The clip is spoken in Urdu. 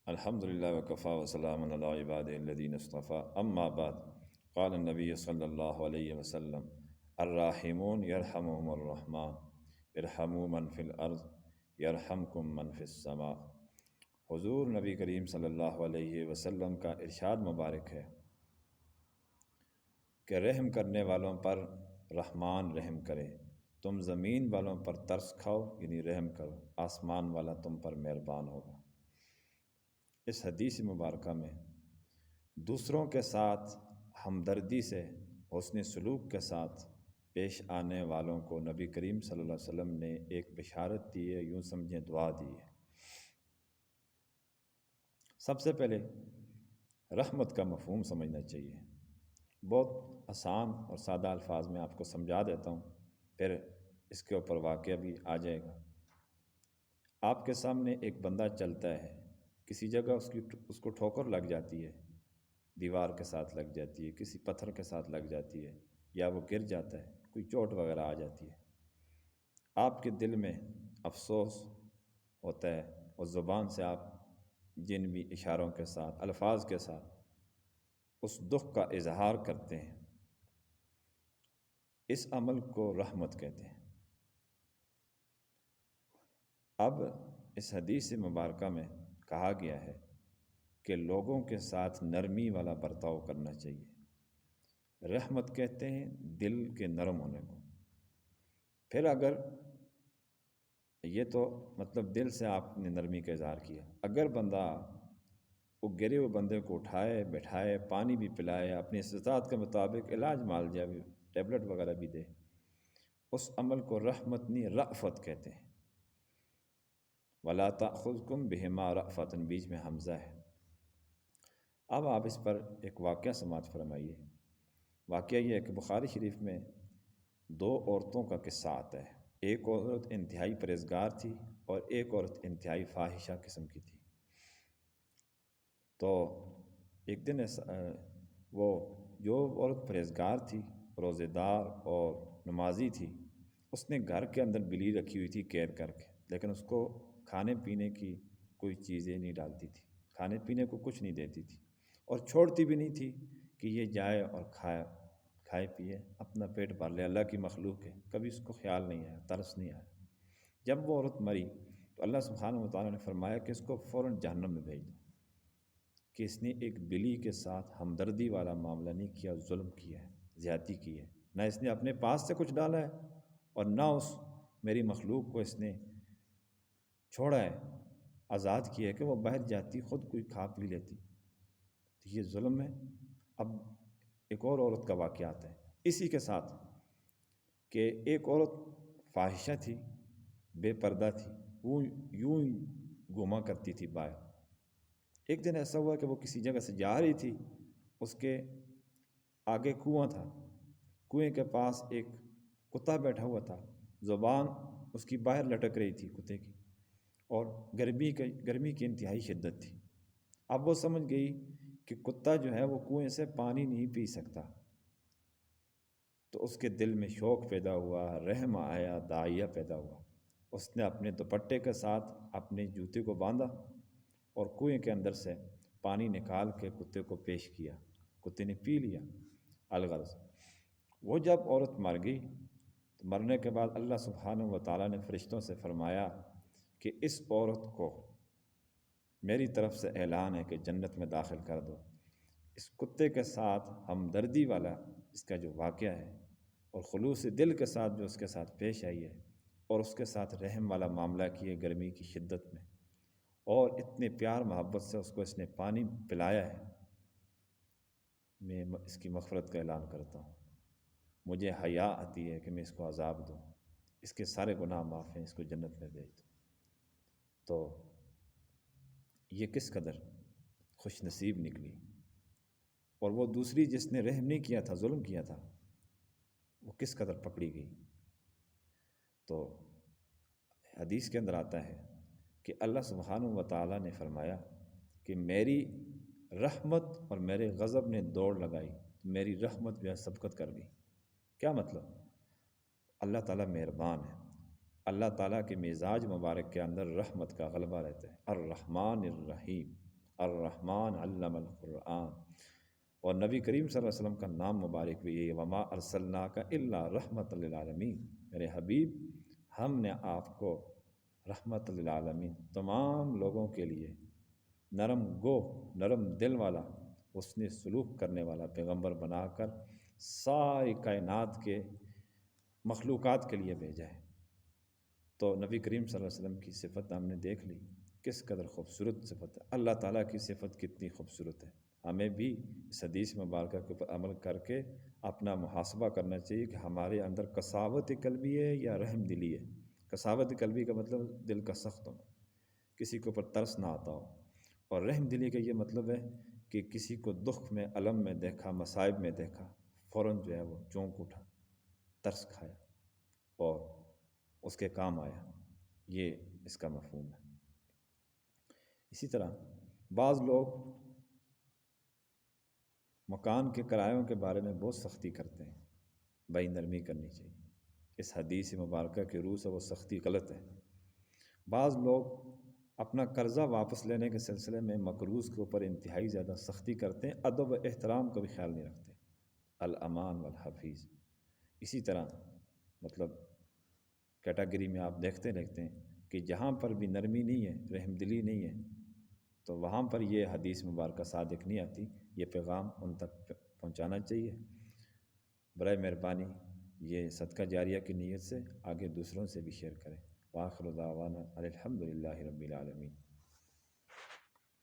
الحمد للہ وکفا وسلام علی عباد الذین اصطفیٰ اما بعد قال النبی صلی اللہ علیہ وسلم الراحمون یرحمهم الرحمن ارحموا من فی الارض یرحمکم من فی السماء۔ حضور نبی کریم صلی اللہ علیہ وسلم کا ارشاد مبارک ہے کہ رحم کرنے والوں پر رحمان رحم کرے، تم زمین والوں پر ترس کھاؤ یعنی رحم کرو، آسمان والا تم پر مہربان ہوگا۔ اس حدیث مبارکہ میں دوسروں کے ساتھ ہمدردی سے، حسن سلوک کے ساتھ پیش آنے والوں کو نبی کریم صلی اللہ علیہ وسلم نے ایک بشارت دی ہے، یوں سمجھیں دعا دی ہے۔ سب سے پہلے رحمت کا مفہوم سمجھنا چاہیے۔ بہت آسان اور سادہ الفاظ میں آپ کو سمجھا دیتا ہوں، پھر اس کے اوپر واقعہ بھی آ جائے گا۔ آپ کے سامنے ایک بندہ چلتا ہے، کسی جگہ اس کو ٹھوکر لگ جاتی ہے، دیوار کے ساتھ لگ جاتی ہے، کسی پتھر کے ساتھ لگ جاتی ہے، یا وہ گر جاتا ہے، کوئی چوٹ وغیرہ آ جاتی ہے۔ آپ کے دل میں افسوس ہوتا ہے اور زبان سے آپ جن بھی اشاروں کے ساتھ، الفاظ کے ساتھ اس دکھ کا اظہار کرتے ہیں، اس عمل کو رحمت کہتے ہیں۔ اب اس حدیث مبارکہ میں کہا گیا ہے کہ لوگوں کے ساتھ نرمی والا برتاؤ کرنا چاہیے۔ رحمت کہتے ہیں دل کے نرم ہونے کو۔ پھر اگر یہ تو مطلب دل سے آپ نے نرمی کا اظہار کیا، اگر بندہ وہ گرے ہوئے بندے کو اٹھائے، بٹھائے، پانی بھی پلائے، اپنی استطاعت کے مطابق علاج مال جائے، ٹیبلٹ وغیرہ بھی دے، اس عمل کو رحمت نہیں رأفت کہتے ہیں۔ وَلَا تَأْخُذْكُمْ بِهِمَا رَأْفَةٌ، بیچ میں حمزہ ہے۔ اب آپ اس پر ایک واقعہ سماعت فرمائیے۔ واقعہ یہ ہے کہ بخاری شریف میں دو عورتوں کا قصہ آتا ہے۔ ایک عورت انتہائی پرہیزگار تھی اور ایک عورت انتہائی فاحشہ قسم کی تھی۔ تو ایک دن وہ جو عورت پرہیزگار تھی، روزہ دار اور نمازی تھی، اس نے گھر کے اندر بلی رکھی ہوئی تھی قید کر کے، لیکن اس کو کھانے پینے کی کوئی چیزیں نہیں ڈالتی تھی، کھانے پینے کو کچھ نہیں دیتی تھی، اور چھوڑتی بھی نہیں تھی کہ یہ جائے اور کھائے پیے، اپنا پیٹ بھر لے، اللہ کی مخلوق ہے۔ کبھی اس کو خیال نہیں آیا، ترس نہیں آیا۔ جب وہ عورت مری تو اللہ سبحانہ و تعالیٰ نے فرمایا کہ اس کو فوراً جہنم میں بھیج دو، کہ اس نے ایک بلی کے ساتھ ہمدردی والا معاملہ نہیں کیا، ظلم کیا ہے، زیادتی کی ہے، نہ اس نے اپنے پاس سے کچھ ڈالا ہے اور نہ اس میری مخلوق کو اس نے چھوڑا ہے، آزاد کیا ہے کہ وہ باہر جاتی خود کوئی کھا پی لیتی، تو یہ ظلم ہے۔ اب ایک اور عورت کا واقعہ آتا ہے اسی کے ساتھ، کہ ایک عورت فاحشہ تھی، بے پردہ تھی، وہ یوں ہی گھوما کرتی تھی باہر۔ ایک دن ایسا ہوا کہ وہ کسی جگہ سے جا رہی تھی، اس کے آگے کنواں تھا، کنویں کے پاس ایک کتا بیٹھا ہوا تھا، زبان اس کی باہر لٹک رہی تھی کتے کی، اور گرمی کی انتہائی شدت تھی۔ اب وہ سمجھ گئی کہ کتا جو ہے وہ کنویں سے پانی نہیں پی سکتا، تو اس کے دل میں شوق پیدا ہوا، رحم آیا، داعیہ پیدا ہوا۔ اس نے اپنے دوپٹے کے ساتھ اپنے جوتے کو باندھا اور کنویں کے اندر سے پانی نکال کے کتے کو پیش کیا، کتے نے پی لیا الغرض۔ وہ جب عورت مر گئی تو مرنے کے بعد اللہ سبحانہ و تعالیٰ نے فرشتوں سے فرمایا کہ اس عورت کو میری طرف سے اعلان ہے کہ جنت میں داخل کر دو۔ اس کتے کے ساتھ ہمدردی والا اس کا جو واقعہ ہے اور خلوص دل کے ساتھ جو اس کے ساتھ پیش آئی ہے، اور اس کے ساتھ رحم والا معاملہ کیے گرمی کی شدت میں، اور اتنے پیار محبت سے اس کو اس نے پانی پلایا ہے، میں اس کی مغفرت کا اعلان کرتا ہوں۔ مجھے حیا آتی ہے کہ میں اس کو عذاب دوں، اس کے سارے گناہ معاف ہیں، اس کو جنت میں بھیج دوں۔ تو یہ کس قدر خوش نصیب نکلی۔ اور وہ دوسری جس نے رحم نہیں کیا تھا، ظلم کیا تھا، وہ کس قدر پکڑی گئی۔ تو حدیث کے اندر آتا ہے کہ اللہ سبحانہ و تعالیٰ نے فرمایا کہ میری رحمت اور میرے غضب نے دوڑ لگائی، میری رحمت جو ہے سبقت کر گئی۔ کیا مطلب؟ اللہ تعالیٰ مہربان ہے، اللہ تعالیٰ کے مزاج مبارک کے اندر رحمت کا غلبہ رہتا ہے، الرحمن الرحیم۔ الرحمن علم القرآن، اور نبی کریم صلی اللہ علیہ وسلم کا نام مبارک بھی یہ وما ارسلناک الا رحمت للعالمین، میرے حبیب ہم نے آپ کو رحمت للعالمین تمام لوگوں کے لیے نرم گو نرم دل والا حسن سلوک کرنے والا پیغمبر بنا کر ساری کائنات کے مخلوقات کے لیے بھیجا ہے۔ تو نبی کریم صلی اللہ علیہ وسلم کی صفت ہم نے دیکھ لی، کس قدر خوبصورت صفت ہے، اللہ تعالیٰ کی صفت کتنی خوبصورت ہے۔ ہمیں بھی اس حدیث مبارکہ کے اوپر عمل کر کے اپنا محاسبہ کرنا چاہیے کہ ہمارے اندر قساوت قلبی ہے یا رحم دلی ہے۔ قساوت قلبی کا مطلب دل کا سخت ہونا، کسی کے اوپر ترس نہ آتا ہو، اور رحم دلی کا یہ مطلب ہے کہ کسی کو دکھ میں الم میں دیکھا، مصائب میں دیکھا، فوراً جو ہے وہ چونک اٹھا، ترس کھایا اور اس کے کام آیا، یہ اس کا مفہوم ہے۔ اسی طرح بعض لوگ مکان کے کرایوں کے بارے میں بہت سختی کرتے ہیں، بھائی نرمی کرنی چاہیے، اس حدیث مبارکہ کے روح سے وہ سختی غلط ہے۔ بعض لوگ اپنا قرضہ واپس لینے کے سلسلے میں مقروض کے اوپر انتہائی زیادہ سختی کرتے ہیں، ادب و احترام کا بھی خیال نہیں رکھتے، الامان والحفیظ۔ اسی طرح مطلب کیٹاگری میں آپ دیکھتے ہیں کہ جہاں پر بھی نرمی نہیں ہے، رحم دلی نہیں ہے، تو وہاں پر یہ حدیث مبارکہ صادق نہیں آتی۔ یہ پیغام ان تک پہنچانا چاہیے۔ برائے مہربانی یہ صدقہ جاریہ کی نیت سے آگے دوسروں سے بھی شیئر کریں۔ وآخر دعوانا الحمد للہ رب العالمین۔